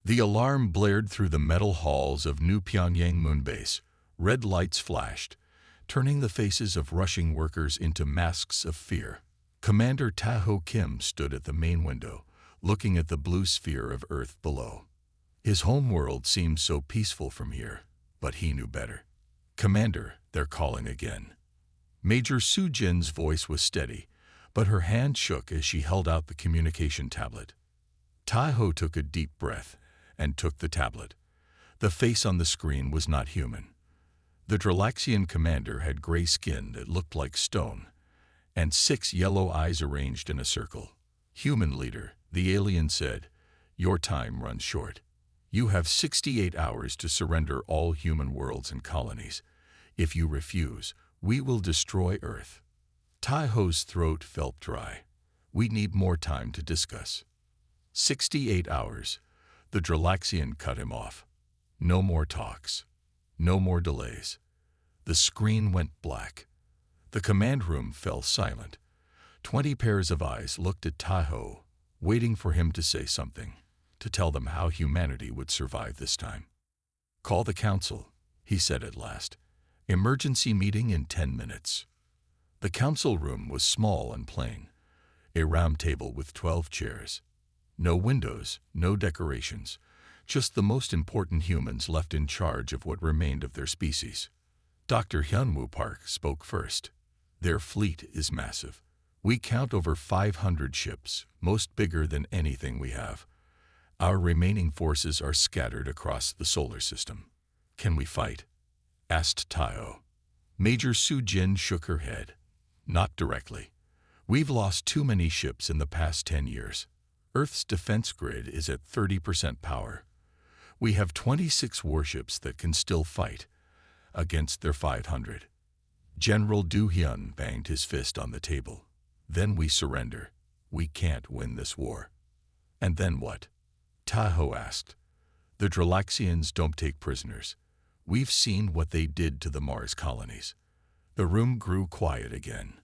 The alarm blared through the metal halls of New Pyongyang Moon Base. Red lights flashed, turning the faces of rushing workers into masks of fear. Commander Taho Kim stood at the main window, looking at the blue sphere of Earth below. His home world seemed so peaceful from here, but he knew better. "Commander, they're calling again." Major Su Jin's voice was steady, but her hand shook as she held out the communication tablet. Taho took a deep breath and took the tablet. The face on the screen was not human. The Dralaxian commander had gray skin that looked like stone, and 6 yellow eyes arranged in a circle. "Human leader," the alien said, "your time runs short. You have 68 hours to surrender all human worlds and colonies. If you refuse, we will destroy Earth." Taiho's throat felt dry. "We need more time to discuss." 68 hours. The Dralaxian cut him off. No more talks. No more delays. The screen went black. The command room fell silent. 20 pairs of eyes looked at Taiho, waiting for him to say something, to tell them how humanity would survive this time. "Call the council," he said at last. "Emergency meeting in 10 minutes." The council room was small and plain, a round table with 12 chairs. No windows, no decorations, just the most important humans left in charge of what remained of their species. Dr. Hyunwoo Park spoke first. "Their fleet is massive. We count over 500 ships, most bigger than anything we have. Our remaining forces are scattered across the solar system. Can we fight?" asked Taio. Major Su Jin shook her head. "Not directly. We've lost too many ships in the past 10 years. Earth's defense grid is at 30% power. We have 26 warships that can still fight against their 500. General Du Hyun banged his fist on the table. "Then we surrender. We can't win this war." "And then what?" Taho asked. "The Dralaxians don't take prisoners. We've seen what they did to the Mars colonies." The room grew quiet again.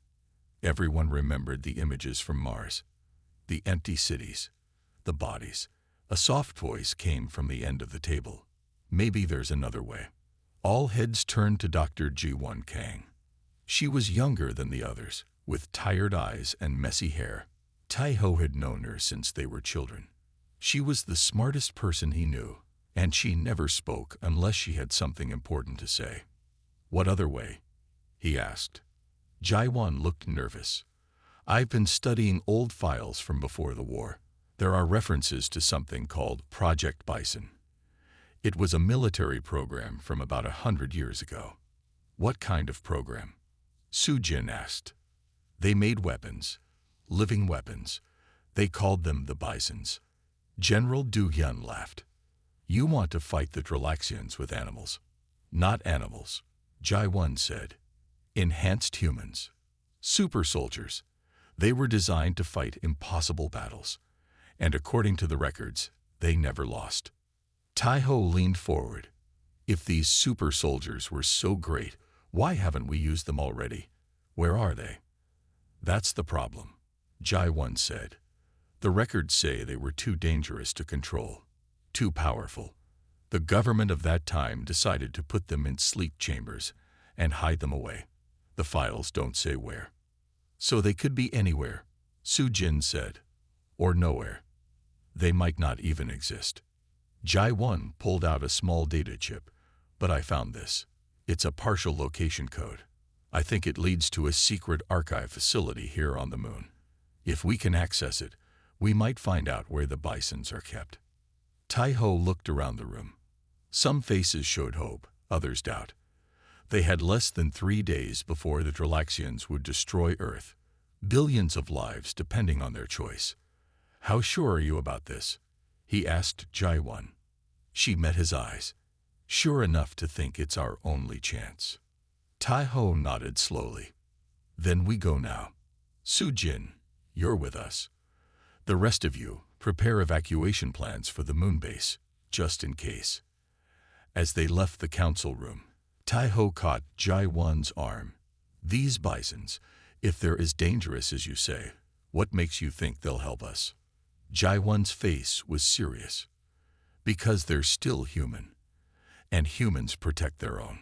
Everyone remembered the images from Mars. The empty cities, the bodies. A soft voice came from the end of the table. "Maybe there's another way." All heads turned to Dr. Ji-won Kang. She was younger than the others, with tired eyes and messy hair. Taiho had known her since they were children. She was the smartest person he knew, and she never spoke unless she had something important to say. "What other way?" he asked. Ji-won looked nervous. "I've been studying old files from before the war. There are references to something called Project Bison. It was a military program from about 100 years ago." "What kind of program?" Su Jin asked. "They made weapons, living weapons. They called them the Bisons." General Du Hyun laughed. "You want to fight the Dralaxians with animals." "Not animals," Ji-won said. "Enhanced humans. Super soldiers. They were designed to fight impossible battles. And according to the records, they never lost." Taiho leaned forward. "If these super soldiers were so great, why haven't we used them already? Where are they?" "That's the problem," Ji-won said. "The records say they were too dangerous to control, too powerful. The government of that time decided to put them in sleep chambers and hide them away. The files don't say where." "So they could be anywhere," Su Jin said. "Or nowhere. They might not even exist." Ji-won pulled out a small data chip. "But I found this. It's a partial location code. I think it leads to a secret archive facility here on the moon. If we can access it, we might find out where the Bisons are kept." Taiho looked around the room. Some faces showed hope, others doubt. They had less than 3 days before the Dralaxians would destroy Earth. Billions of lives depending on their choice. "How sure are you about this?" he asked Ji-won. She met his eyes. "Sure enough to think it's our only chance." Taiho nodded slowly. "Then we go now. Su Jin, you're with us. The rest of you, prepare evacuation plans for the moon base, just in case." As they left the council room, Taiho caught Ji-won's arm. "These Bisons, if they're as dangerous as you say, what makes you think they'll help us?" Ji-won's face was serious. Because they're still human, and humans protect their own.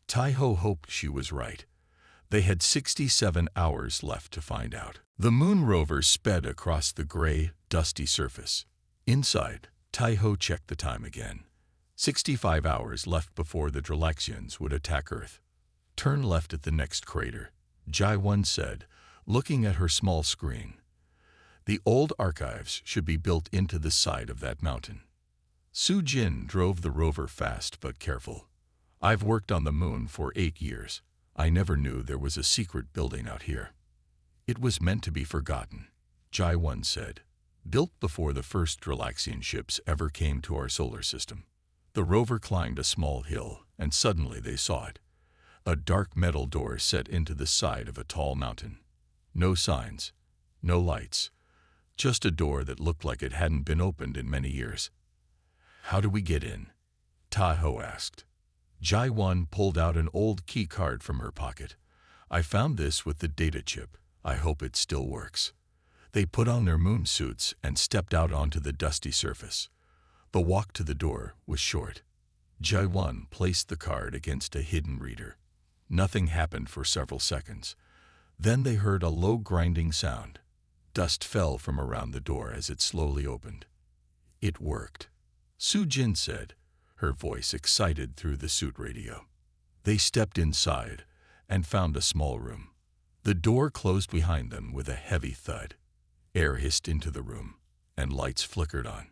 Tai-ho hoped she was right. They had 67 hours left to find out. The moon rover sped across the gray, dusty surface. Inside, Tai-ho checked the time again. 65 hours left before the Dralaxians would attack Earth. Turn left at the next crater, Jai-1 said, looking at her small screen. The old archives should be built into the side of that mountain. Su-jin drove the rover fast but careful. I've worked on the moon for 8 years. I never knew there was a secret building out here. It was meant to be forgotten, Jai-1 said. Built before the first Dralaxian ships ever came to our solar system. The rover climbed a small hill, and suddenly they saw it. A dark metal door set into the side of a tall mountain. No signs, no lights, just a door that looked like it hadn't been opened in many years. How do we get in? Tai-ho asked. Jai-1 pulled out an old key card from her pocket. I found this with the data chip. I hope it still works. They put on their moon suits and stepped out onto the dusty surface. The walk to the door was short. Jai-1 placed the card against a hidden reader. Nothing happened for several seconds. Then they heard a low grinding sound. Dust fell from around the door as it slowly opened. It worked, Su-jin said, her voice excited through the suit radio. They stepped inside and found a small room. The door closed behind them with a heavy thud. Air hissed into the room, and lights flickered on.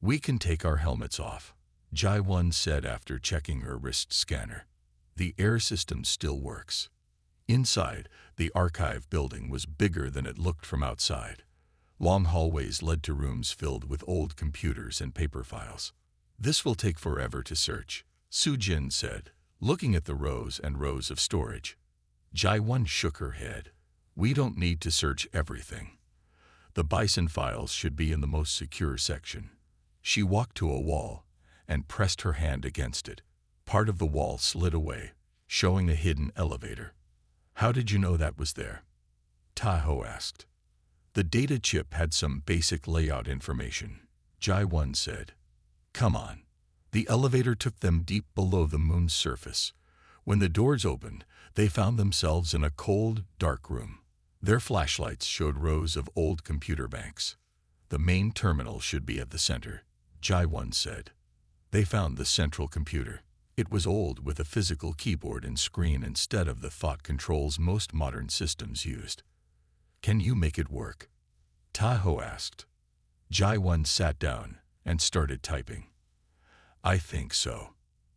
We can take our helmets off, Jai-1 said after checking her wrist scanner. The air system still works. Inside, the archive building was bigger than it looked from outside. Long hallways led to rooms filled with old computers and paper files. This will take forever to search, Su-jin said, looking at the rows and rows of storage. Jai-1 shook her head. We don't need to search everything. The Bison files should be in the most secure section. She walked to a wall and pressed her hand against it. Part of the wall slid away, showing a hidden elevator. How did you know that was there? Tai-ho asked. The data chip had some basic layout information, Jai-1 said. Come on. The elevator took them deep below the moon's surface. When the doors opened, they found themselves in a cold, dark room. Their flashlights showed rows of old computer banks. The main terminal should be at the center, Jai-1 said. They found the central computer. It was old with a physical keyboard and screen instead of the thought controls most modern systems used. Can you make it work? Tai-ho asked. Jai-1 sat down and started typing. I think so.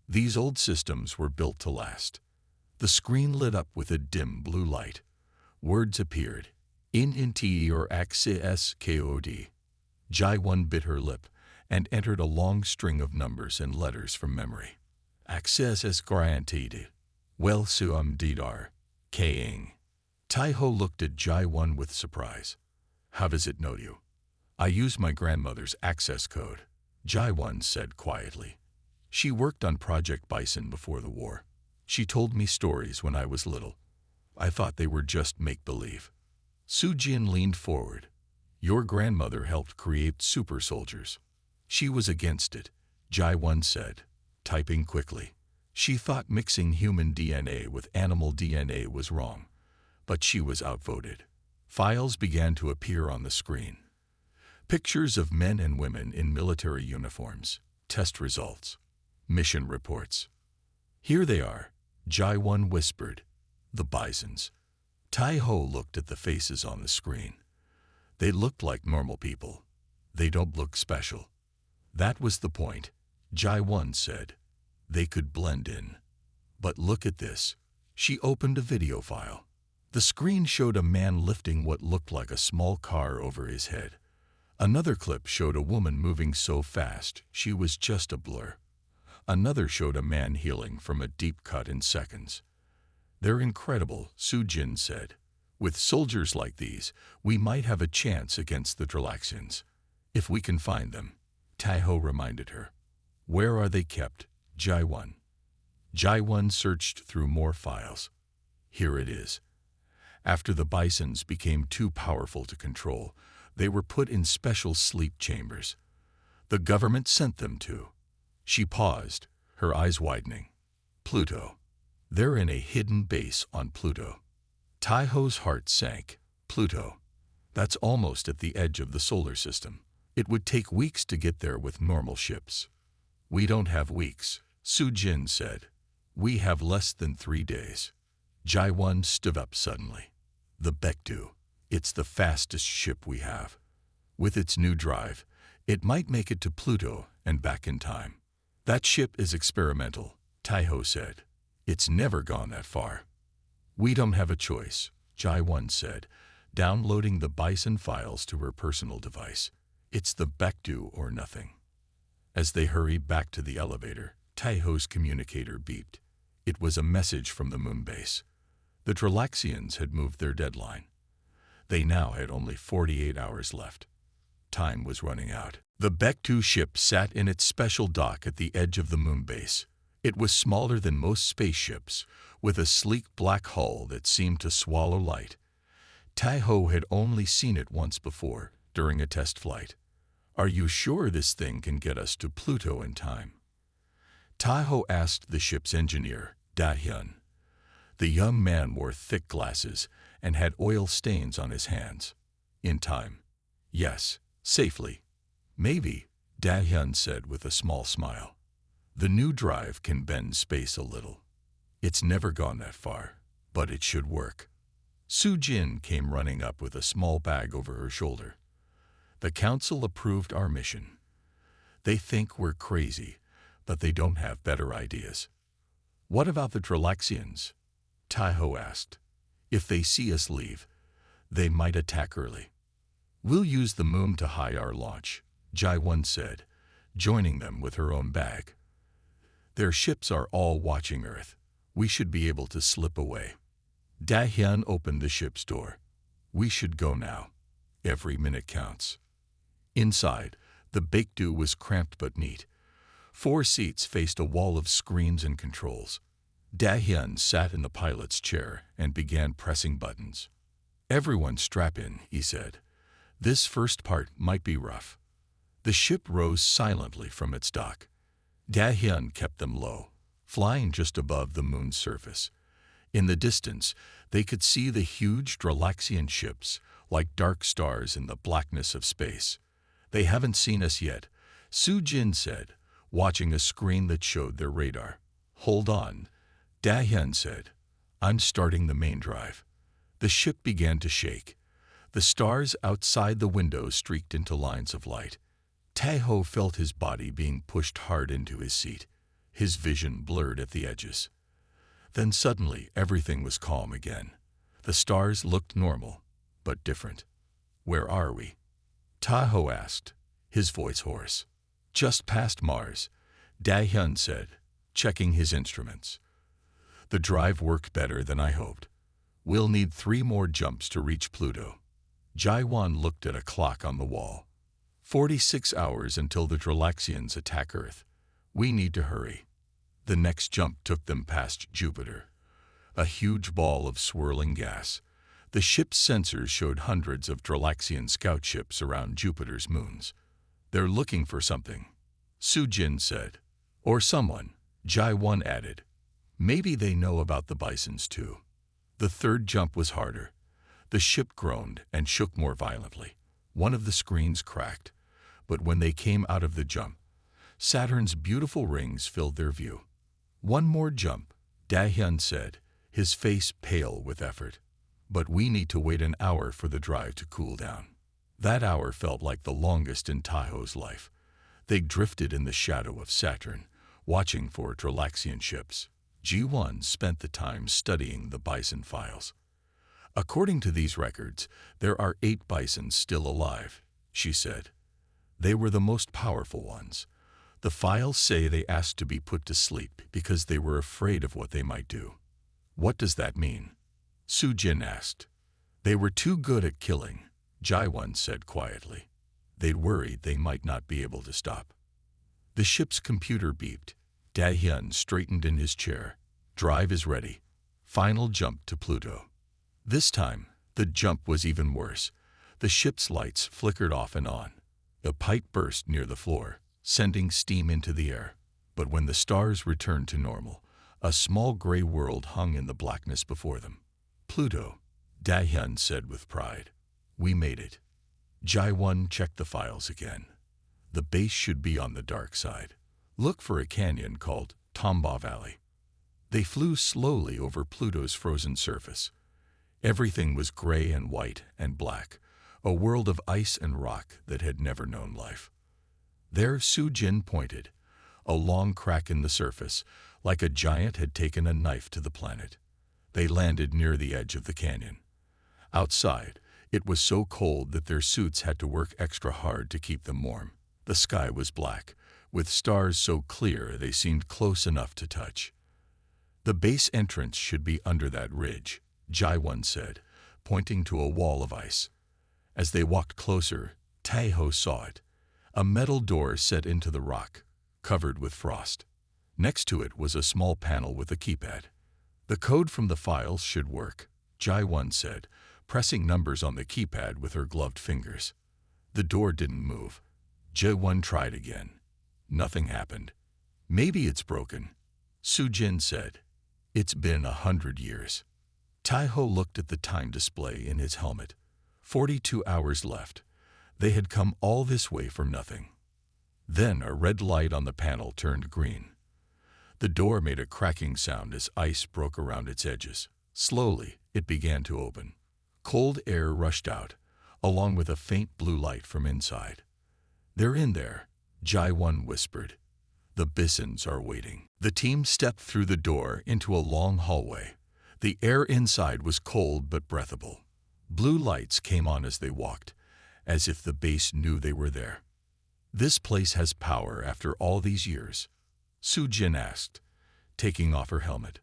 These old systems were built to last. The screen lit up with a dim blue light. Words appeared. INT or AXIS KOD. Jai-1 bit her lip and entered a long string of numbers and letters from memory. Access is granted. Well Didar. K-ing. Tai-ho looked at Jai-1 with surprise. How does it know you? I use my grandmother's access code, Jai-1 said quietly. She worked on Project Bison before the war. She told me stories when I was little. I thought they were just make-believe. Su-jin leaned forward. Your grandmother helped create super soldiers. She was against it, Jai-1 said, typing quickly. She thought mixing human DNA with animal DNA was wrong, but she was outvoted. Files began to appear on the screen. Pictures of men and women in military uniforms, test results, mission reports. Here they are, Jai-1 whispered. The Bisons. Tai-ho looked at the faces on the screen. They looked like normal people. They don't look special. That was the point, Jai-1 said. They could blend in. But look at this. She opened a video file. The screen showed a man lifting what looked like a small car over his head. Another clip showed a woman moving so fast she was just a blur. Another showed a man healing from a deep cut in seconds. They're incredible, Su-jin said. With soldiers like these, we might have a chance against the Dralaxians. If we can find them, Tai-ho reminded her. Where are they kept, Jai-1? Jai-1 searched through more files. Here it is. After the Bisons became too powerful to control, they were put in special sleep chambers. The government sent them to. She paused, her eyes widening. Pluto. They're in a hidden base on Pluto. Tai-Ho's heart sank. Pluto. That's almost at the edge of the solar system. It would take weeks to get there with normal ships. We don't have weeks, Su Jin said. We have less than 3 days. Jai-Won stood up suddenly. The Baekdu. It's the fastest ship we have. With its new drive, it might make it to Pluto and back in time. That ship is experimental, Tai-Ho said. It's never gone that far. We don't have a choice, Jai-Won said, downloading the Bison files to her personal device. It's the Baekdu or nothing. As they hurried back to the elevator, Tai-Ho's communicator beeped. It was a message from the moon base. The Tralaxians had moved their deadline. They now had only 48 hours left. Time was running out. The Baekdu ship sat in its special dock at the edge of the moon base. It was smaller than most spaceships, with a sleek black hull that seemed to swallow light. Tai-Ho had only seen it once before, during a test flight. Are you sure this thing can get us to Pluto in time? Tai-Ho asked the ship's engineer, Da-Hyun. The young man wore thick glasses and had oil stains on his hands. In time. Yes, safely. Maybe, Da-Hyun said with a small smile. The new drive can bend space a little. It's never gone that far, but it should work. Su Jin came running up with a small bag over her shoulder. The council approved our mission. They think we're crazy, but they don't have better ideas. What about the Tralaxians? Tai-Ho asked. If they see us leave, they might attack early. We'll use the moon to hide our launch, Jai-Won said, joining them with her own bag. Their ships are all watching Earth. We should be able to slip away. Da-Hyun opened the ship's door. We should go now. Every minute counts. Inside, the Baekdu was cramped but neat. 4 seats faced a wall of screens and controls. Da-Hyun sat in the pilot's chair and began pressing buttons. Everyone strap in, he said. This first part might be rough. The ship rose silently from its dock. Da-Hyun kept them low, flying just above the moon's surface. In the distance, they could see the huge Tralaxian ships, like dark stars in the blackness of space. They haven't seen us yet, Su Jin said, watching a screen that showed their radar. Hold on, Da-Hyun said. I'm starting the main drive. The ship began to shake. The stars outside the window streaked into lines of light. Tai-Ho felt his body being pushed hard into his seat. His vision blurred at the edges. Then suddenly everything was calm again. The stars looked normal, but different. Where are we? Tai-Ho asked, his voice hoarse. Just past Mars, Da-Hyun said, checking his instruments. The drive worked better than I hoped. We'll need 3 more jumps to reach Pluto. Jai-Won looked at a clock on the wall. 46 hours until the Tralaxians attack Earth. We need to hurry. The next jump took them past Jupiter. A huge ball of swirling gas. The ship's sensors showed hundreds of Tralaxian scout ships around Jupiter's moons. They're looking for something, Su Jin said. Or someone, Jai-Won added. Maybe they know about the Bisons too. The third jump was harder. The ship groaned and shook more violently. One of the screens cracked. But when they came out of the jump, Saturn's beautiful rings filled their view. One more jump, Da-Hyun said, his face pale with effort. But we need to wait an hour for the drive to cool down. That hour felt like the longest in Tai-Ho's life. They drifted in the shadow of Saturn, watching for Tralaxian ships. Ji-Won spent the time studying the Bison files. According to these records, there are 8 Bisons still alive, she said. They were the most powerful ones. The files say they asked to be put to sleep because they were afraid of what they might do. What does that mean? Su Jin asked. They were too good at killing, Jai-Won said quietly. They'd worried they might not be able to stop. The ship's computer beeped. Da-Hyun straightened in his chair. Drive is ready. Final jump to Pluto. This time, the jump was even worse. The ship's lights flickered off and on. A pipe burst near the floor. sending steam into the air. But when the stars returned to normal, a small gray world hung in the blackness before them. Pluto, Dahyun said with pride. We made it. Jaewon checked the files again. The base should be on the dark side. Look for a canyon called Tombaugh Valley. They flew slowly over Pluto's frozen surface. Everything was gray and white and black, a world of ice and rock that had never known life. There Soo-jin pointed, a long crack in the surface, like a giant had taken a knife to the planet. They landed near the edge of the canyon. Outside, it was so cold that their suits had to work extra hard to keep them warm. The sky was black, with stars so clear they seemed close enough to touch. The base entrance should be under that ridge, Jaewon said, pointing to a wall of ice. As they walked closer, Taeho saw it, a metal door set into the rock, covered with frost. Next to it was a small panel with a keypad. The code from the files should work, Jaewon said, pressing numbers on the keypad with her gloved fingers. The door didn't move. Jaewon tried again. Nothing happened. Maybe it's broken, Soo-jin said. It's been 100 years. Taeho looked at the time display in his helmet. 42 hours left. They had come all this way for nothing. Then a red light on the panel turned green. The door made a cracking sound as ice broke around its edges. Slowly, it began to open. Cold air rushed out, along with a faint blue light from inside. They're in there, Jaewon whispered. The Bisons are waiting. The team stepped through the door into a long hallway. The air inside was cold but breathable. Blue lights came on as they walked, as if the base knew they were there. This place has power after all these years, Soo-jin asked, taking off her helmet.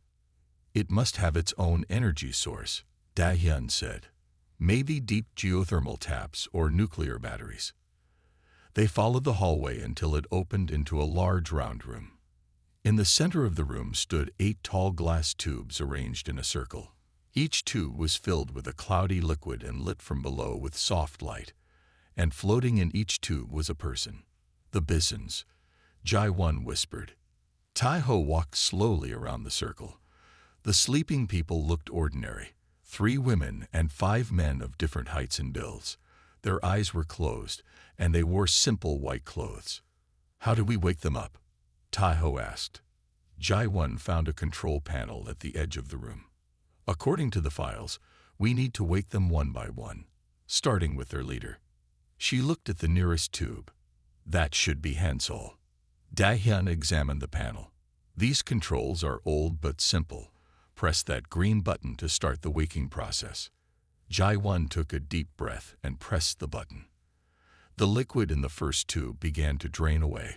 It must have its own energy source, Dahyun said. Maybe deep geothermal taps or nuclear batteries. They followed the hallway until it opened into a large round room. In the center of the room stood 8 tall glass tubes arranged in a circle. Each tube was filled with a cloudy liquid and lit from below with soft light, and floating in each tube was a person. The Bisons, Jaewon whispered. Taeho walked slowly around the circle. The sleeping people looked ordinary, 3 women and 5 men of different heights and builds. Their eyes were closed, and they wore simple white clothes. How do we wake them up? Taeho asked. Jaewon found a control panel at the edge of the room. According to the files, we need to wake them one by one, starting with their leader. She looked at the nearest tube. That should be Hansol. Dahyun examined the panel. These controls are old but simple. Press that green button to start the waking process. Jaewon took a deep breath and pressed the button. The liquid in the first tube began to drain away.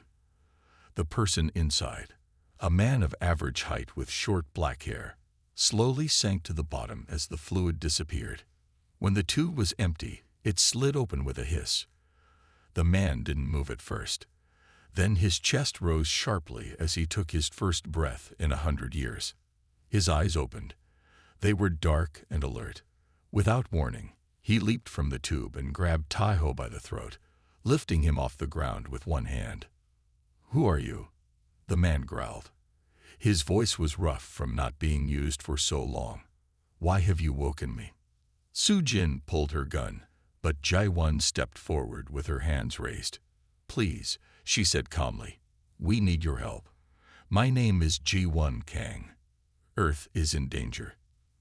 The person inside, a man of average height with short black hair, slowly sank to the bottom as the fluid disappeared. When the tube was empty, it slid open with a hiss. The man didn't move at first. Then his chest rose sharply as he took his first breath in 100 years. His eyes opened. They were dark and alert. Without warning, he leaped from the tube and grabbed Taeho by the throat, lifting him off the ground with one hand. "Who are you?" the man growled. His voice was rough from not being used for so long. "Why have you woken me?" Soo-jin pulled her gun, but Jaewon stepped forward with her hands raised. "Please," she said calmly, "we need your help. My name is Ji-won Kang. Earth is in danger."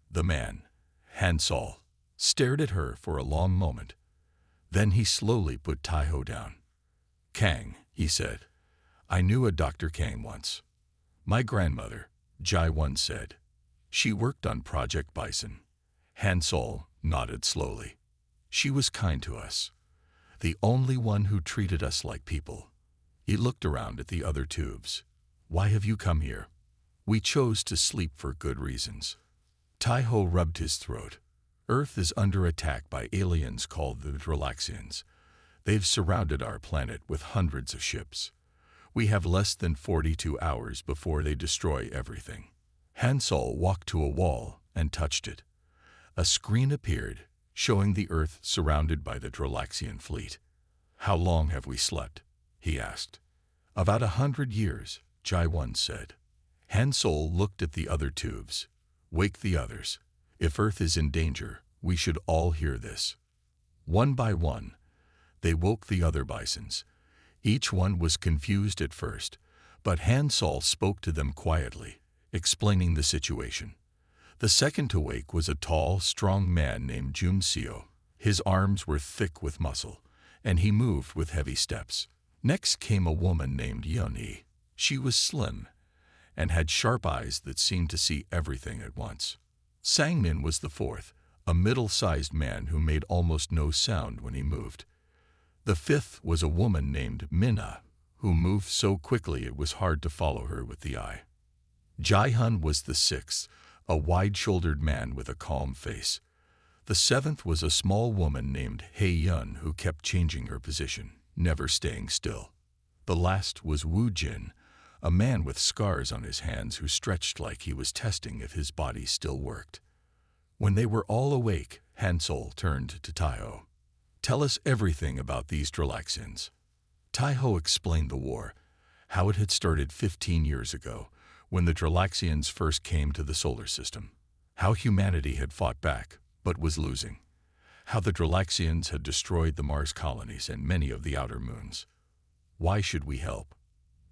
The man, Hansol, stared at her for a long moment. Then he slowly put Taeho down. "Kang," he said, "I knew a Dr. Kang once." "My grandmother," Jaewon said. "She worked on Project Bison." Hansol nodded slowly. "She was kind to us. The only one who treated us like people." He looked around at the other tubes. "Why have you come here?" "We chose to sleep for good reasons." Taeho rubbed his throat. "Earth is under attack by aliens called the Dralaxians. They've surrounded our planet with hundreds of ships. We have less than 42 hours before they destroy everything." Hansol walked to a wall and touched it. A screen appeared, showing the Earth surrounded by the Dralaxian fleet. "How long have we slept?" he asked. About 100 years, Jai-1 said. Han Sol looked at the other tubes. Wake the others. If Earth is in danger, we should all hear this. One by one, they woke the other Bisons. Each one was confused at first, but Han Sol spoke to them quietly, explaining the situation. The second to wake was a tall, strong man named Jun Seo. His arms were thick with muscle, and he moved with heavy steps. Next came a woman named Yeon-hee. She was slim and had sharp eyes that seemed to see everything at once. Sang-min was the fourth, a middle-sized man who made almost no sound when he moved. The fifth was a woman named Minna, who moved so quickly it was hard to follow her with the eye. Jae-hun was the sixth, a wide-shouldered man with a calm face. The seventh was a small woman named Hae-yun who kept changing her position, never staying still. The last was Woo-jin, a man with scars on his hands who stretched like he was testing if his body still worked. When they were all awake, Han Sol turned to Tae-ho. Tell us everything about these Dralaxians. Tae-ho explained the war, how it had started 15 years ago, when the Dralaxians first came to the solar system, how humanity had fought back, but was losing, how the Dralaxians had destroyed the Mars colonies and many of the outer moons. Why should we help?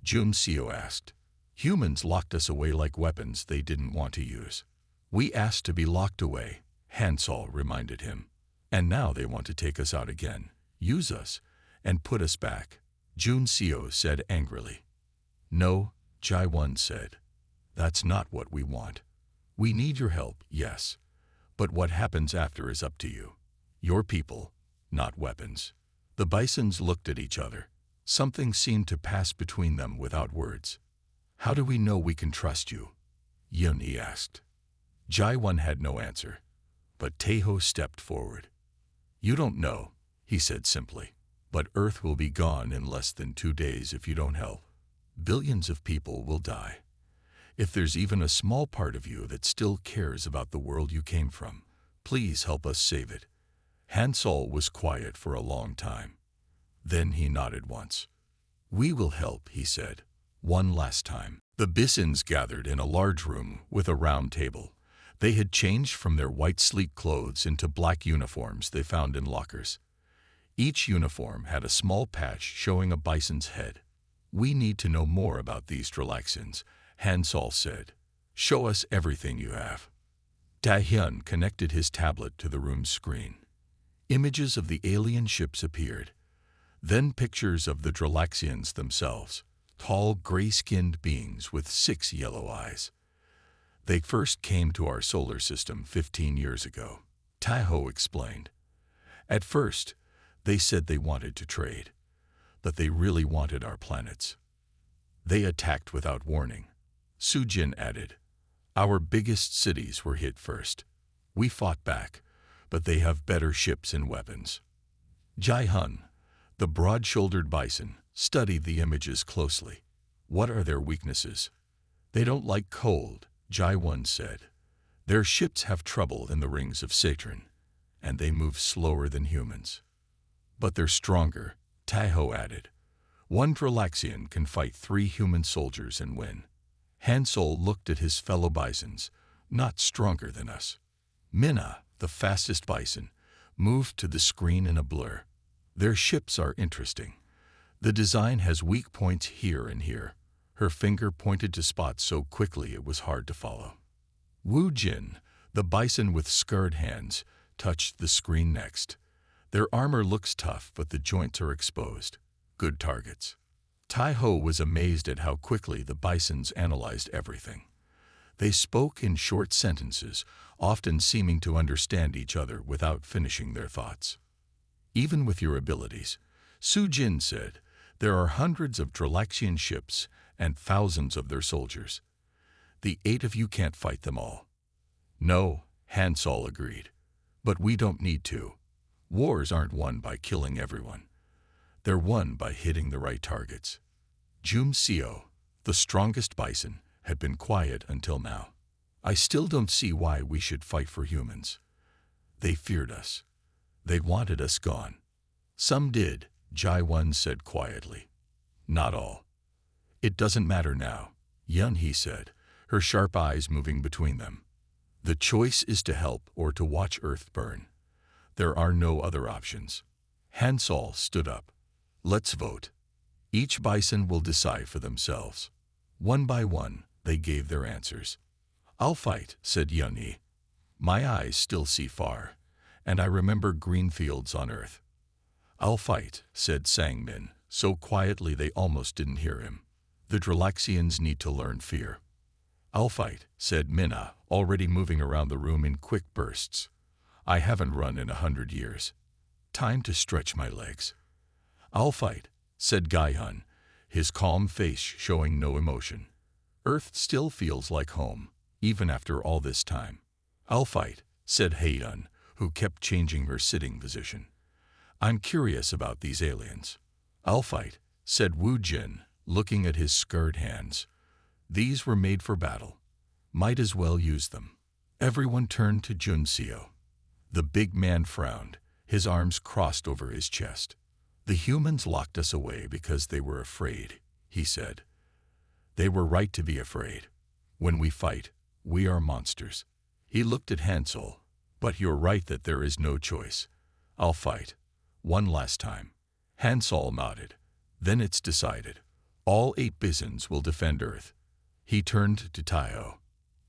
Jun Seo asked. Humans locked us away like weapons they didn't want to use. We asked to be locked away, Han Sol reminded him. And now they want to take us out again, use us, and put us back, Jun Seo said angrily. No, Jae-1 said. That's not what we want. We need your help, yes. But what happens after is up to you. Your people, not weapons. The Bisons looked at each other. Something seemed to pass between them without words. How do we know we can trust you? Yeon-hee asked. Jae-1 had no answer, but Tae-ho stepped forward. You don't know, he said simply, but Earth will be gone in less than 2 days if you don't help. Billions of people will die. If there's even a small part of you that still cares about the world you came from, please help us save it. Han Sol was quiet for a long time. Then he nodded once. We will help, he said, one last time. The Bisons gathered in a large room with a round table. They had changed from their white sleek clothes into black uniforms they found in lockers. Each uniform had a small patch showing a bison's head. We need to know more about these Dralaxians, Han Sol said. Show us everything you have. Tae-hyun connected his tablet to the room's screen. Images of the alien ships appeared. Then pictures of the Dralaxians themselves, tall gray-skinned beings with 6 yellow eyes. They first came to our solar system 15 years ago, Tae-ho explained. At first, they said they wanted to trade, but they really wanted our planets. They attacked without warning. Soo-jin added, our biggest cities were hit first. We fought back, but they have better ships and weapons. Jae-hun, the broad-shouldered bison, studied the images closely. What are their weaknesses? They don't like cold, Jae-1 said. Their ships have trouble in the rings of Saturn, and they move slower than humans. But they're stronger, Tae-ho added. One Dralaxian can fight 3 human soldiers and win. Han Sol looked at his fellow bisons, not stronger than us. Minna, the fastest bison, moved to the screen in a blur. Their ships are interesting. The design has weak points here and here. Her finger pointed to spots so quickly it was hard to follow. Woo-jin, the bison with scarred hands, touched the screen next. Their armor looks tough, but the joints are exposed. Good targets. Tae-ho was amazed at how quickly the bisons analyzed everything. They spoke in short sentences, often seeming to understand each other without finishing their thoughts. Even with your abilities, Soo-jin said, there are hundreds of Dralaxian ships and thousands of their soldiers. The 8 of you can't fight them all. No, Han Sol agreed. But we don't need to. Wars aren't won by killing everyone. They're won by hitting the right targets. Jun Seo, the strongest bison, had been quiet until now. I still don't see why we should fight for humans. They feared us. They wanted us gone. Some did, Jae-1 said quietly. Not all. It doesn't matter now, Yun-hee said, her sharp eyes moving between them. The choice is to help or to watch Earth burn. There are no other options. Hansol stood up. Let's vote. Each bison will decide for themselves. One by one, they gave their answers. I'll fight, said Yun-hee. My eyes still see far, and I remember green fields on Earth. I'll fight, said Sang-min, so quietly they almost didn't hear him. The Dralaxians need to learn fear. I'll fight, said Minna, already moving around the room in quick bursts. I haven't run in 100 years. Time to stretch my legs. I'll fight, said Gai-hun, his calm face showing no emotion. Earth still feels like home, even after all this time. I'll fight, said Hae-yun, who kept changing her sitting position. I'm curious about these aliens. I'll fight, said Woo-jin, looking at his scarred hands. These were made for battle. Might as well use them. Everyone turned to Jun-seo. The big man frowned, his arms crossed over his chest. The humans locked us away because they were afraid, he said. They were right to be afraid. When we fight, we are monsters. He looked at Hansol. But you're right that there is no choice. I'll fight. One last time. Hansol nodded. Then it's decided. All 8 Bisons will defend Earth. He turned to Taiho.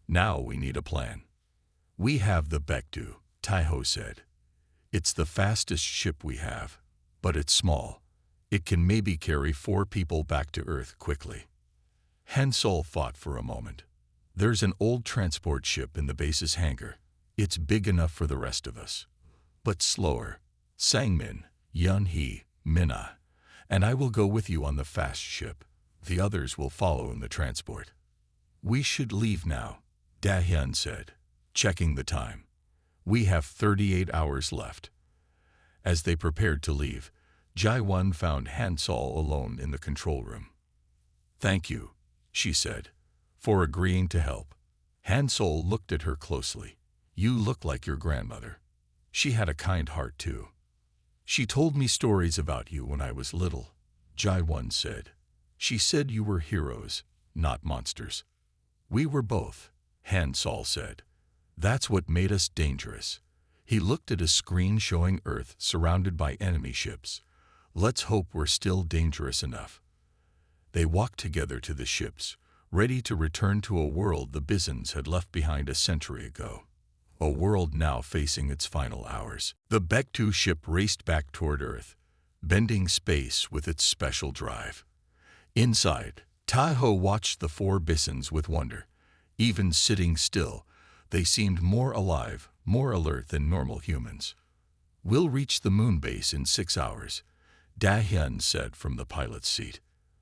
Now we need a plan. We have the Baekdu, Taiho said. It's the fastest ship we have, but it's small. It can maybe carry 4 people back to Earth quickly. Hansol thought for a moment. There's an old transport ship in the base's hangar. It's big enough for the rest of us. But slower. Sang-min, Yun-hee, Minna, and I will go with you on the fast ship. The others will follow in the transport. We should leave now, Da-hyun said, checking the time. We have 38 hours left. As they prepared to leave, Jae-won found Hansol alone in the control room. Thank you, she said, for agreeing to help. Hansol looked at her closely. You look like your grandmother. She had a kind heart too. She told me stories about you when I was little, Jae-won said. She said you were heroes, not monsters. We were both, Hansol said. That's what made us dangerous. He looked at a screen showing Earth surrounded by enemy ships. Let's hope we're still dangerous enough. They walked together to the ships, ready to return to a world the Bisons had left behind a century ago. A world now facing its final hours. The Baekdu ship raced back toward Earth, bending space with its special drive. Inside, Taiho watched the 4 Bisons with wonder. Even sitting still, they seemed more alive, more alert than normal humans. We'll reach the moon base in 6 hours, Da-hyun said from the pilot's seat.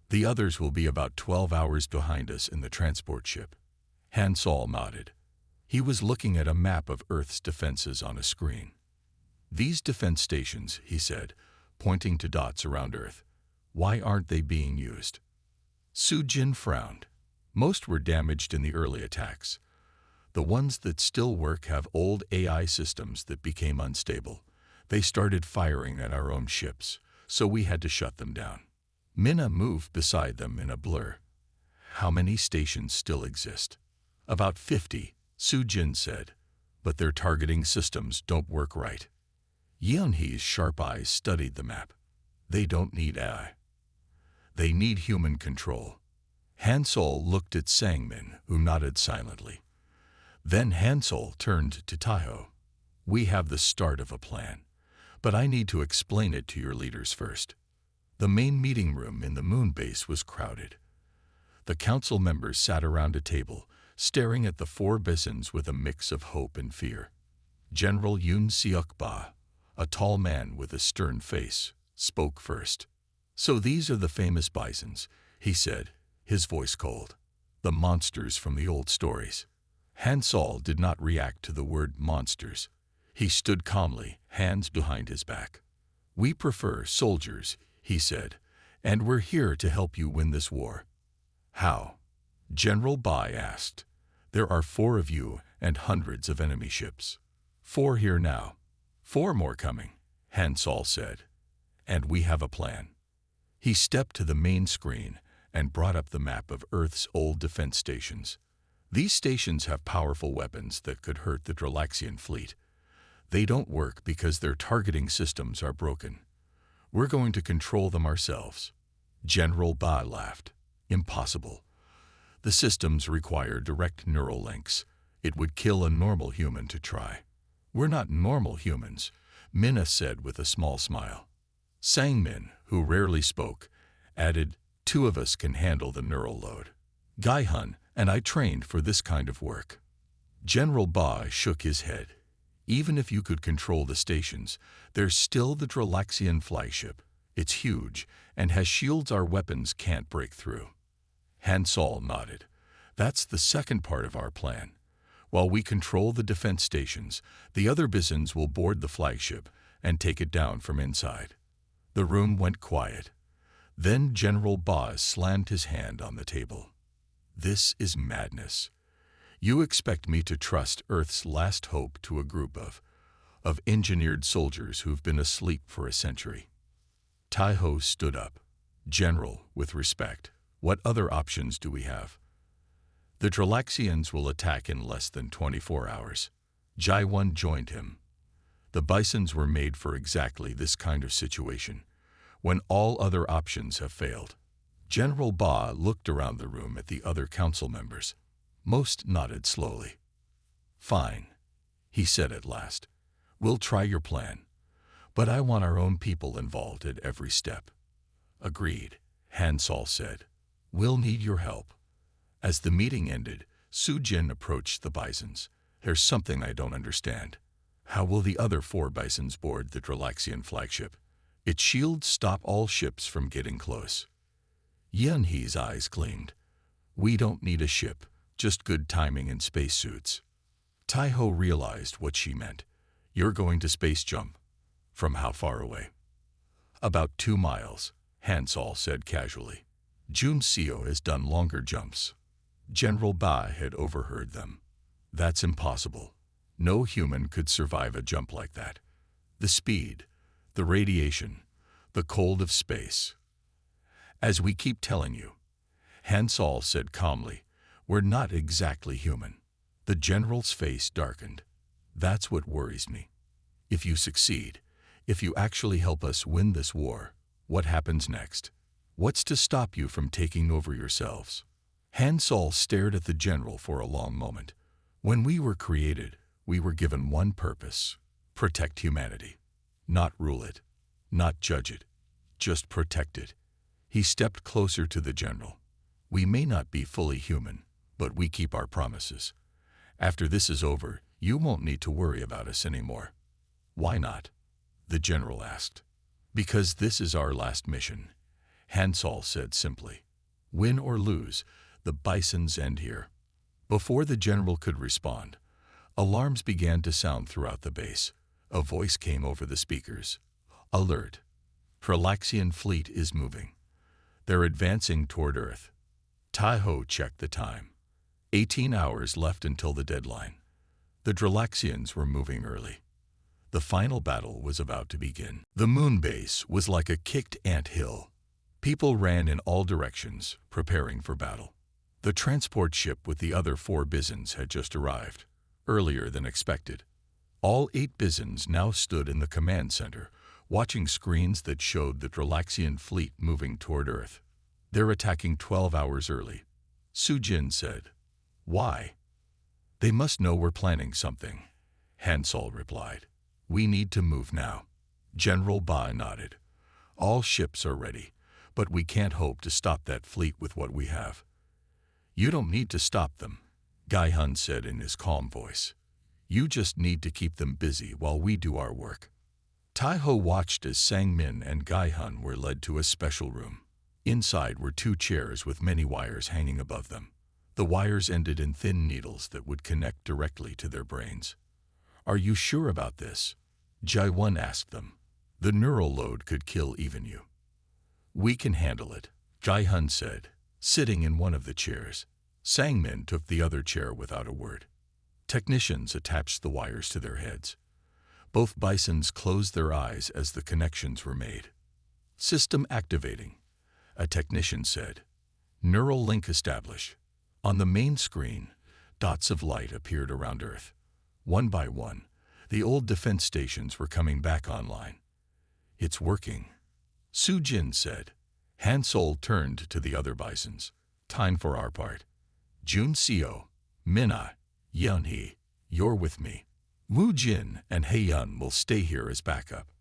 The others will be about 12 hours behind us in the transport ship. Hansol nodded. He was looking at a map of Earth's defenses on a screen. These defense stations, he said, pointing to dots around Earth. Why aren't they being used? Soo-jin frowned. Most were damaged in the early attacks. The ones that still work have old AI systems that became unstable. They started firing at our own ships, so we had to shut them down. Minna moved beside them in a blur. How many stations still exist? About 50, Soo-jin said, but their targeting systems don't work right. Yun-hee's sharp eyes studied the map. They don't need AI. They need human control. Hansol looked at Sang-min, who nodded silently. Then Hansol turned to Taiho. We have the start of a plan, but I need to explain it to your leaders first. The main meeting room in the moon base was crowded. The council members sat around a table, staring at the 4 Bisons with a mix of hope and fear. General Yoon Seok-ba, a tall man with a stern face, spoke first. So these are the famous Bisons, he said, his voice cold. The monsters from the old stories. Hansol did not react to the word monsters. He stood calmly, hands behind his back. We prefer soldiers, he said, and we're here to help you win this war. How? General Bai asked. There are 4 of you and hundreds of enemy ships. 4 here now. 4 more coming, Hansol said. And we have a plan. He stepped to the main screen and brought up the map of Earth's old defense stations. These stations have powerful weapons that could hurt the Dralaxian fleet. They don't work because their targeting systems are broken. We're going to control them ourselves. General Ba laughed. Impossible. The systems require direct neural links. It would kill a normal human to try. We're not normal humans, Minna said with a small smile. Sang-min, who rarely spoke, added, 2 of us can handle the neural load. Gai-hun and I trained for this kind of work. General Ba shook his head. Even if you could control the stations, there's still the Dralaxian flagship. It's huge and has shields our weapons can't break through. Hansol nodded. That's the second part of our plan. While we control the defense stations, the other Bisons will board the flagship and take it down from inside. The room went quiet. Then General Ba slammed his hand on the table. This is madness. You expect me to trust Earth's last hope to a group of engineered soldiers who've been asleep for a century. Taiho stood up. General, with respect, what other options do we have? The Dralaxians will attack in less than 24 hours. Jai-Won joined him. The Bisons were made for exactly this kind of situation, when all other options have failed. General Ba looked around the room at the other council members. Most nodded slowly. Fine, he said at last. We'll try your plan, but I want our own people involved at every step. Agreed, Hansol said. We'll need your help. As the meeting ended, Su-jin approached the Bisons. There's something I don't understand. How will the other 4 Bisons board the Dralaxian flagship? Its shields stop all ships from getting close. Yun-hee's eyes gleamed. We don't need a ship, just good timing and spacesuits. Taiho realized what she meant. You're going to space jump. From how far away? About 2 miles, Hansol said casually. Jun Seo has done longer jumps. General Ba had overheard them. That's impossible. No human could survive a jump like that. The speed, the radiation, the cold of space. As we keep telling you, Hansol said calmly, we're not exactly human. The general's face darkened. That's what worries me. If you succeed, if you actually help us win this war, what happens next? What's to stop you from taking over yourselves? Hansol stared at the general for a long moment. When we were created, we were given one purpose: protect humanity. Not rule it, not judge it, just protect it. He stepped closer to the general. We may not be fully human, but we keep our promises. After this is over, you won't need to worry about us anymore. Why not? The general asked. Because this is our last mission, Hansol said simply. Win or lose, the Bisons end here. Before the general could respond, alarms began to sound throughout the base. A voice came over the speakers. Alert! Dralaxian fleet is moving. They're advancing toward Earth. Taiho checked the time. 18 hours left until the deadline. The Dralaxians were moving early. The final battle was about to begin. The moon base was like a kicked ant hill. People ran in all directions, preparing for battle. The transport ship with the other 4 Bisons had just arrived, earlier than expected. All 8 Bisons now stood in the command center, watching screens that showed the Dralaxian fleet moving toward Earth. They're attacking 12 hours early, Su-jin said. Why? They must know we're planning something, Hansol replied. We need to move now. General Ba nodded. All ships are ready, but we can't hope to stop that fleet with what we have. You don't need to stop them, Gai-hun said in his calm voice. You just need to keep them busy while we do our work. Taiho watched as Sang-min and Gai-hun were led to a special room. Inside were 2 chairs with many wires hanging above them. The wires ended in thin needles that would connect directly to their brains. Are you sure about this? Jai-Won asked them. The neural load could kill even you. We can handle it, Gai-hun said, sitting in one of the chairs. Sang-min took the other chair without a word. Technicians attached the wires to their heads. Both Bisons closed their eyes as the connections were made. System activating, a technician said. Neural link established. On the main screen, dots of light appeared around Earth. One by one, the old defense stations were coming back online. "It's working," Su Jin said. Han Sol turned to the other Bisons. "Time for our part. Jun Seo, Minna, Yeon-hee, you're with me. Woo Jin and Hae-yun will stay here as backup."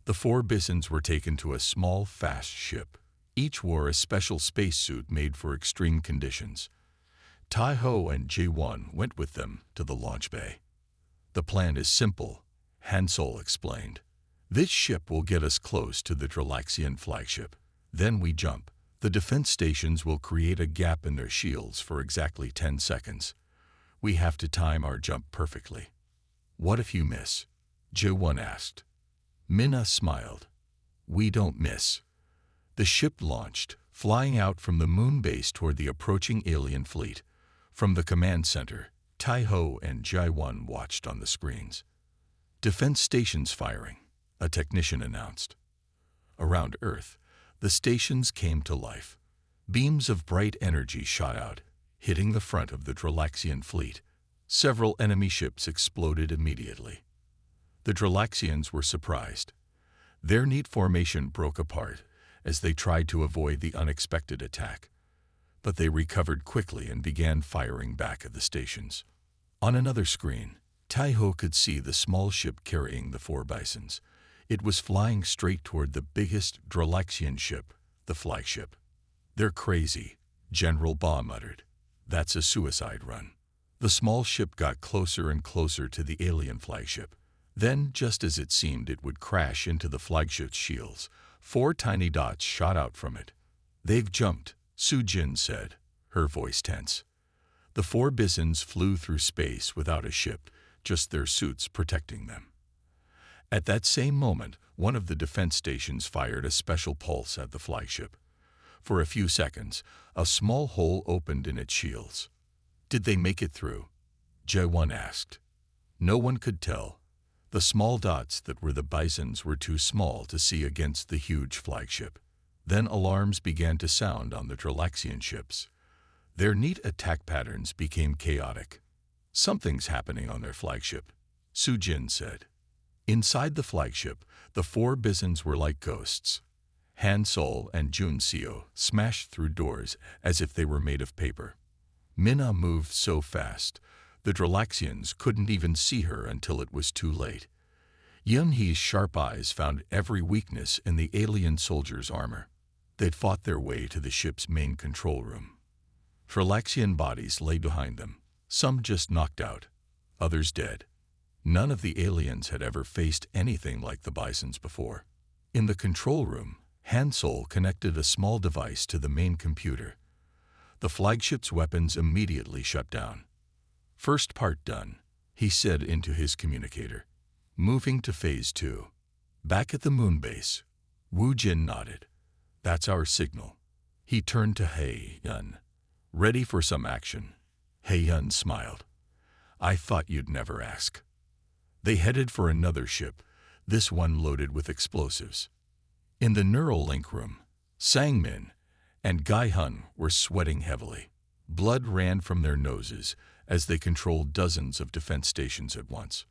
The 4 Bisons were taken to a small, fast ship. Each wore a special spacesuit made for extreme conditions. Tai-ho and Jae-won went with them to the launch bay. "The plan is simple," Han Sol explained. "This ship will get us close to the Dralaxian flagship. Then we jump. The defense stations will create a gap in their shields for exactly 10 seconds. We have to time our jump perfectly." "What if you miss?" Jae-won asked. Minna smiled. "We don't miss." The ship launched, flying out from the moon base toward the approaching alien fleet. From the command center, Tai-ho and Jae-won watched on the screens. "Defense stations firing," a technician announced. Around Earth, the stations came to life. Beams of bright energy shot out, hitting the front of the Dralaxian fleet. Several enemy ships exploded immediately. The Dralaxians were surprised. Their neat formation broke apart as they tried to avoid the unexpected attack. But they recovered quickly and began firing back at the stations. On another screen, Tai-ho could see the small ship carrying the 4 Bisons. It was flying straight toward the biggest Dralaxian ship, the flagship. "They're crazy," General Ba muttered. "That's a suicide run." The small ship got closer and closer to the alien flagship. Then, just as it seemed it would crash into the flagship's shields, 4 tiny dots shot out from it. "They've jumped," Su Jin said, her voice tense. The 4 Bisons flew through space without a ship, just their suits protecting them. At that same moment, one of the defense stations fired a special pulse at the flagship. For a few seconds, a small hole opened in its shields. "Did they make it through?" Jae-won asked. No one could tell. The small dots that were the Bisons were too small to see against the huge flagship. Then alarms began to sound on the Dralaxian ships. Their neat attack patterns became chaotic. "Something's happening on their flagship," Su Jin said. Inside the flagship, the 4 Bisons were like ghosts. Han Sol and Jun Seo smashed through doors as if they were made of paper. Minna moved so fast, the Dralaxians couldn't even see her until it was too late. Yeon-hee's sharp eyes found every weakness in the alien soldiers' armor. They'd fought their way to the ship's main control room. Dralaxian bodies lay behind them, some just knocked out, others dead. None of the aliens had ever faced anything like the Bisons before. In the control room, Han Sol connected a small device to the main computer. The flagship's weapons immediately shut down. "First part done," he said into his communicator. "Moving to Phase 2. Back at the moon base." Woo Jin nodded. "That's our signal." He turned to Hae-yun. "Ready for some action?" Hae-yun smiled. "I thought you'd never ask." They headed for another ship, this one loaded with explosives. In the neural link room, Sang-min and Gai-hun were sweating heavily. Blood ran from their noses as they controlled dozens of defense stations at once.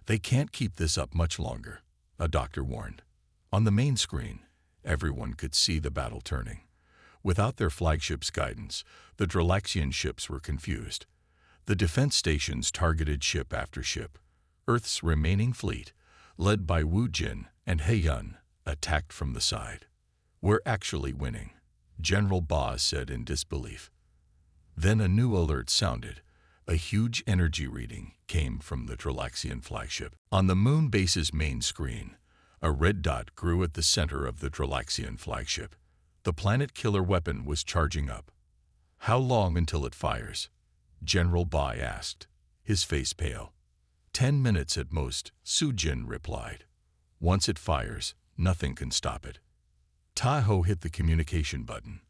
"They can't keep this up much longer," a doctor warned. On the main screen, everyone could see the battle turning. Without their flagship's guidance, the Dralaxian ships were confused. The defense stations targeted ship after ship. Earth's remaining fleet, led by Woo Jin and Hae-yun, attacked from the side. "We're actually winning," General Ba said in disbelief. Then a new alert sounded. A huge energy reading came from the Dralaxian flagship. On the moon base's main screen, a red dot grew at the center of the Dralaxian flagship. The planet-killer weapon was charging up. "How long until it fires?" General Ba asked, his face pale. 10 minutes at most, Su Jin replied. "Once it fires, nothing can stop it." Tai-ho hit the communication button.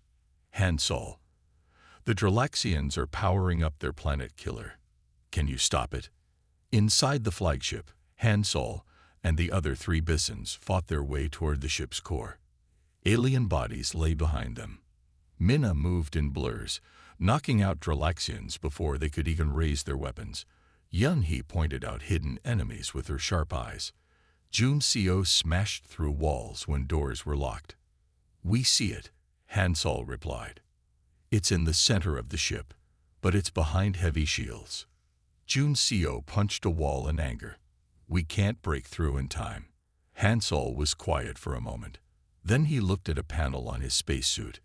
Han Sol. "The Dralaxians are powering up their planet killer. Can you stop it?" Inside the flagship, Han Sol and the other 3 Bisons fought their way toward the ship's core. Alien bodies lay behind them. Minna moved in blurs, knocking out Dralaxians before they could even raise their weapons. Yunhee pointed out hidden enemies with her sharp eyes. Juncio smashed through walls when doors were locked. "We see it," Hansol replied. "It's in the center of the ship, but it's behind heavy shields." Juncio punched a wall in anger. "We can't break through in time." Hansol was quiet for a moment. Then he looked at a panel on his spacesuit.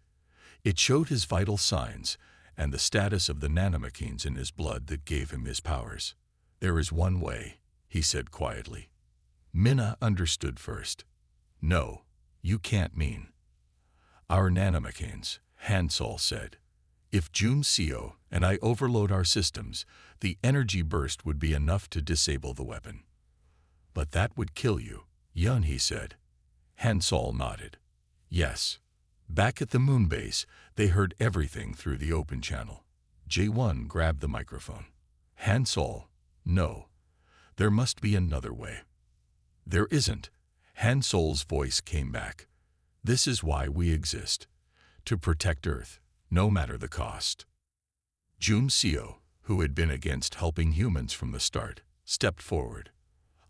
It showed his vital signs and the status of the nanomachines in his blood that gave him his powers. "There is one way," he said quietly. Minna understood first. "No, you can't mean." "Our nanomachines," Hansol said. "If Juncio and I overload our systems, the energy burst would be enough to disable the weapon." "But that would kill you," Yunhee said. Hansol nodded. "Yes." Back at the moon base, they heard everything through the open channel. J1 grabbed the microphone. "Hansol, no. There must be another way." "There isn't." Hansol's voice came back. "This is why we exist. To protect Earth, no matter the cost." Juncio, who had been against helping humans from the start, stepped forward.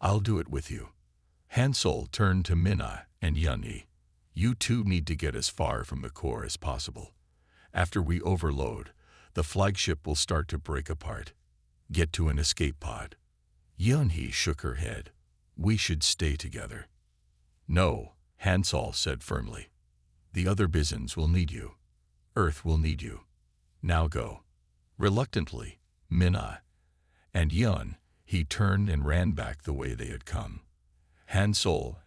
"I'll do it with you." Hansol turned to Minna and Yunhee. "You two need to get as far from the core as possible. After we overload, the flagship will start to break apart. Get to an escape pod." Yunhee shook her head. "We should stay together." "No," Hansol said firmly. "The other Bisons will need you. Earth will need you. Now go." Reluctantly, Minna and Yunhee turned and ran back the way they had come. Hansol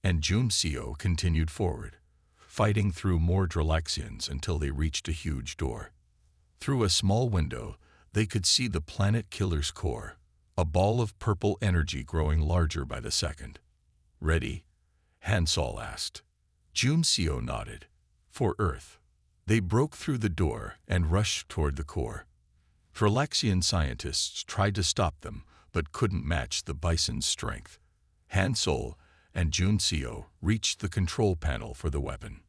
and Juncio continued forward, fighting through more Dralaxians until they reached a huge door. Through a small window, they could see the planet killer's core, a ball of purple energy growing larger by the second. "Ready?" Hansol asked. Juncio nodded. "For Earth." They broke through the door and rushed toward the core. Dralaxian scientists tried to stop them, but couldn't match the Bison's strength. Hansol and Juncio reached the control panel for the weapon.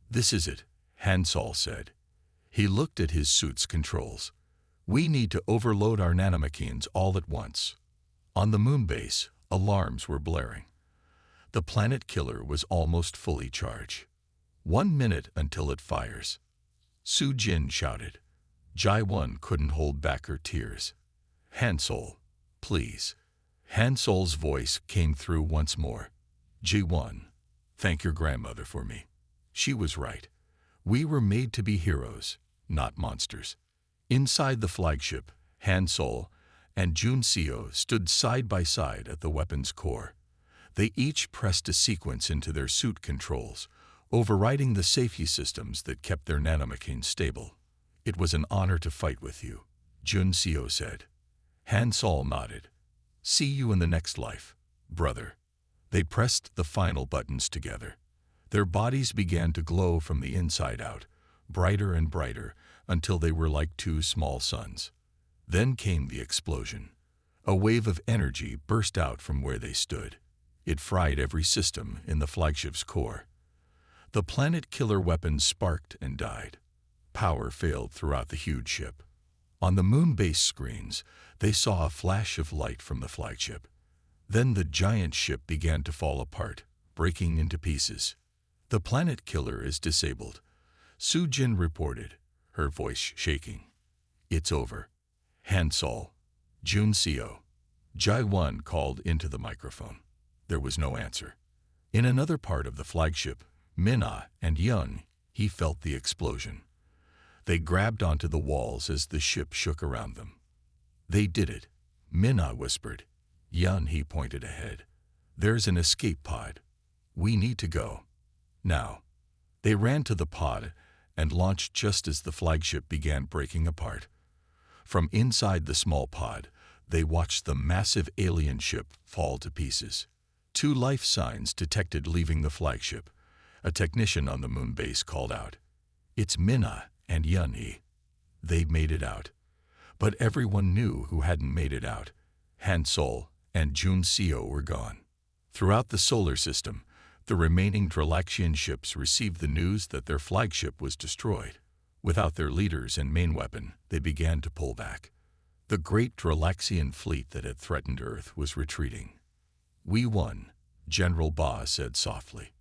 "This is it," Hansol said. He looked at his suit's controls. "We need to overload our nanomachines all at once." On the moon base, alarms were blaring. The planet killer was almost fully charged. 1 minute until it fires," Su-Jin shouted. Jai-1 couldn't hold back her tears. "Hansol, please." Hansol's voice came through once more. "Ji-1, thank your grandmother for me. She was right. We were made to be heroes, not monsters." Inside the flagship, Hansol and Juncio stood side by side at the weapon's core. They each pressed a sequence into their suit controls, overriding the safety systems that kept their nanomachines stable. "It was an honor to fight with you," Juncio said. Hansol nodded. "See you in the next life, brother." They pressed the final buttons together. Their bodies began to glow from the inside out, brighter and brighter, until they were like two small suns. Then came the explosion. A wave of energy burst out from where they stood. It fried every system in the flagship's core. The planet killer weapons sparked and died. Power failed throughout the huge ship. On the moon base screens, they saw a flash of light from the flagship. Then the giant ship began to fall apart, breaking into pieces. "The planet killer is disabled," Su-Jin reported, her voice shaking. "It's over." Hansol, Juncio, Jai-1 called into the microphone. There was no answer. In another part of the flagship, Minna and Yunhee felt the explosion. They grabbed onto the walls as the ship shook around them. "They did it," Minna whispered. Yunhee pointed ahead. "There's an escape pod. We need to go. Now." They ran to the pod and launched just as the flagship began breaking apart. From inside the small pod, they watched the massive alien ship fall to pieces. 2 life signs detected leaving the flagship. A technician on the moon base called out, "It's Minna and Yunhee. They've made it out." But everyone knew who hadn't made it out. Hansol and Juncio were gone. Throughout the solar system, the remaining Dralaxian ships received the news that their flagship was destroyed. Without their leaders and main weapon, they began to pull back. The great Dralaxian fleet that had threatened Earth was retreating. "We won," General Ba said softly.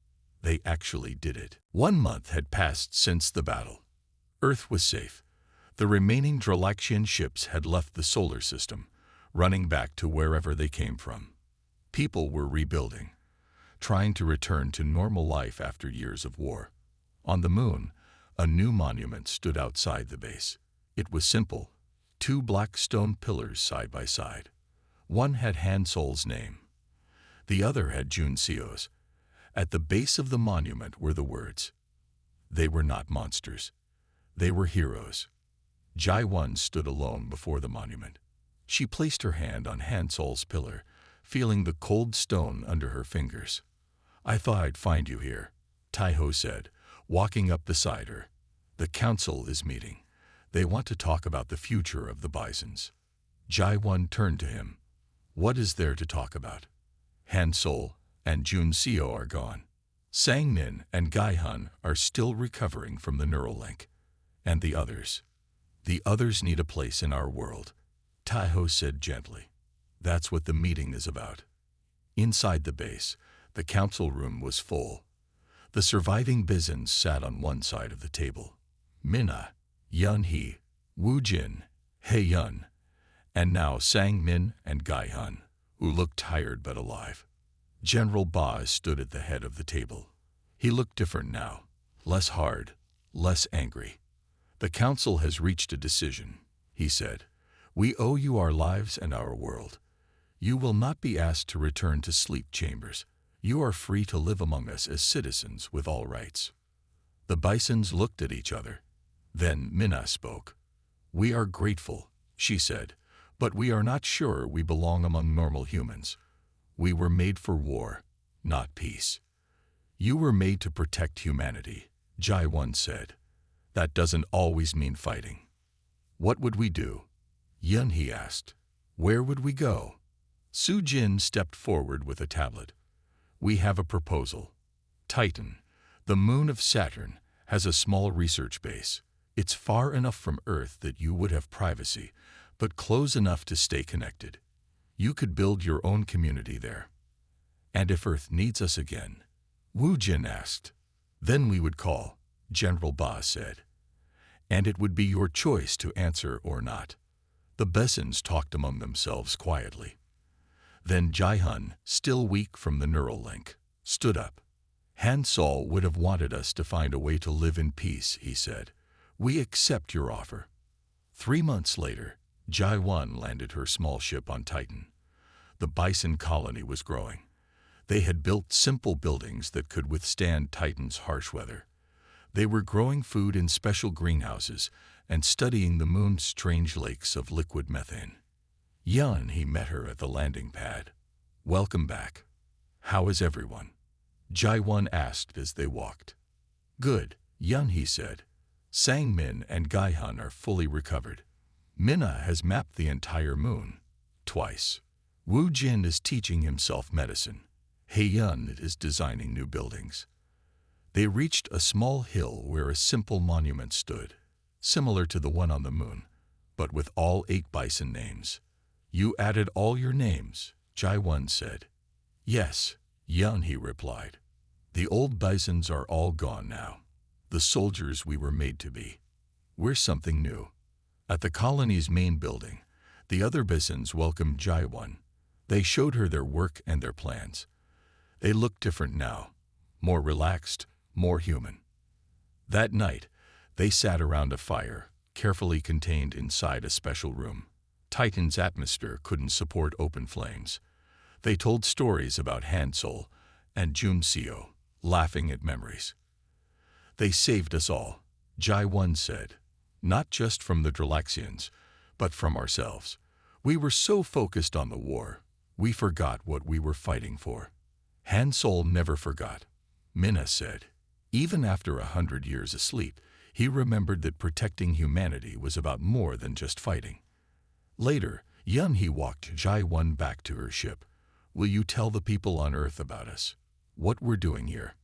"They actually did it." 1 month had passed since the battle. Earth was safe. The remaining Dralaxian ships had left the solar system, running back to wherever they came from. People were rebuilding, trying to return to normal life after years of war. On the moon, a new monument stood outside the base. It was simple, 2 black stone pillars side by side. One had Han Solo's name. The other had Jun Seo's. At the base of the monument were the words, "They were not monsters. They were heroes." Jai-Won stood alone before the monument. She placed her hand on Han Solo's pillar, feeling the cold stone under her fingers. "I thought I'd find you here," Taiho said, walking up beside her. "The council is meeting. They want to talk about the future of the Bisons." Jai-Won turned to him. "What is there to talk about? Han Solo and Jun Seo are gone. Sang-min and Gai-hun are still recovering from the neural link. And the others? The others need a place in our world," Taiho said gently. "That's what the meeting is about." Inside the base, the council room was full. The surviving Bisons sat on one side of the table. Minna, Yun-hee, Woo-jin, Hae-yun, and now Sang-min and Gai-hun, who looked tired but alive. General Ba stood at the head of the table. He looked different now, less hard, less angry. "The council has reached a decision," he said. "We owe you our lives and our world. You will not be asked to return to sleep chambers. You are free to live among us as citizens with all rights." The Bisons looked at each other. Then Minna spoke. "We are grateful," she said, "but we are not sure we belong among normal humans. We were made for war, not peace." "You were made to protect humanity," Jai-Won said. "That doesn't always mean fighting." "What would we do?" Yun-hee asked. "Where would we go?" Su-jin stepped forward with a tablet. "We have a proposal. Titan, the moon of Saturn, has a small research base. It's far enough from Earth that you would have privacy, but close enough to stay connected. You could build your own community there." "And if Earth needs us again?" Woo-jin asked. "Then we would call," General Ba said. "And it would be your choice to answer or not." The Bisons talked among themselves quietly. Then Jai-hun, still weak from the neural link, stood up. "Han Solo would have wanted us to find a way to live in peace," he said. "We accept your offer." 3 months later, Jai-Won landed her small ship on Titan. The Bison colony was growing. They had built simple buildings that could withstand Titan's harsh weather. They were growing food in special greenhouses and studying the moon's strange lakes of liquid methane. Yun-hee met her at the landing pad. "Welcome back. How is everyone?" Jai-Won asked as they walked. "Good," Yun-hee said. "Sang-min and Gai-hun are fully recovered. Minna has mapped the entire moon, twice. Woo-jin is teaching himself medicine. Hae-yun is designing new buildings." They reached a small hill where a simple monument stood, similar to the one on the moon, but with all 8 bison names. "You added all your names," Jai-Won said. "Yes," Yun-hee replied. "The old Bisons are all gone now. The soldiers we were made to be. We're something new." At the colony's main building, the other Bisons welcomed Jai-Won. They showed her their work and their plans. They looked different now, more relaxed, more human. That night, they sat around a fire, carefully contained inside a special room. Titan's atmosphere couldn't support open flames. They told stories about Han Solo and Jun Seo, laughing at memories. "They saved us all," Jai-Won said, "not just from the Dralaxians, but from ourselves. We were so focused on the war, we forgot what we were fighting for." "Han Solo never forgot," Minna said. "Even after 100 years asleep, he remembered that protecting humanity was about more than just fighting." Later, Yun-hee walked Jai-Won back to her ship. "Will you tell the people on Earth about us? What we're doing here?"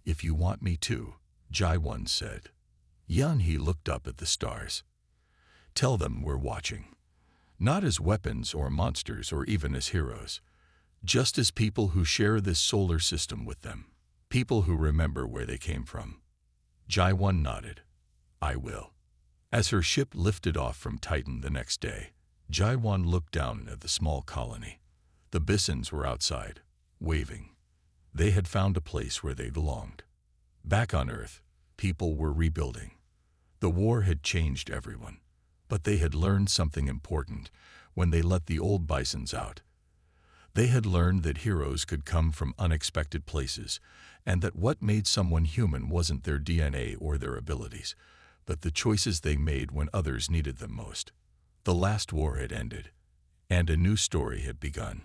"If you want me to," Jai-Won said. Yan-He looked up at the stars. Tell them we're watching. Not as weapons or monsters or even as heroes. Just as people who share this solar system with them. People who remember where they came from. Jaiwan nodded. I will. As her ship lifted off from Titan the next day, Jaiwan looked down at the small colony. The Bisons were outside, waving. They had found a place where they belonged. Back on Earth, people were rebuilding. The war had changed everyone, but they had learned something important when they let the old Bisons out. They had learned that heroes could come from unexpected places, and that what made someone human wasn't their DNA or their abilities, but the choices they made when others needed them most. The last war had ended, and a new story had begun.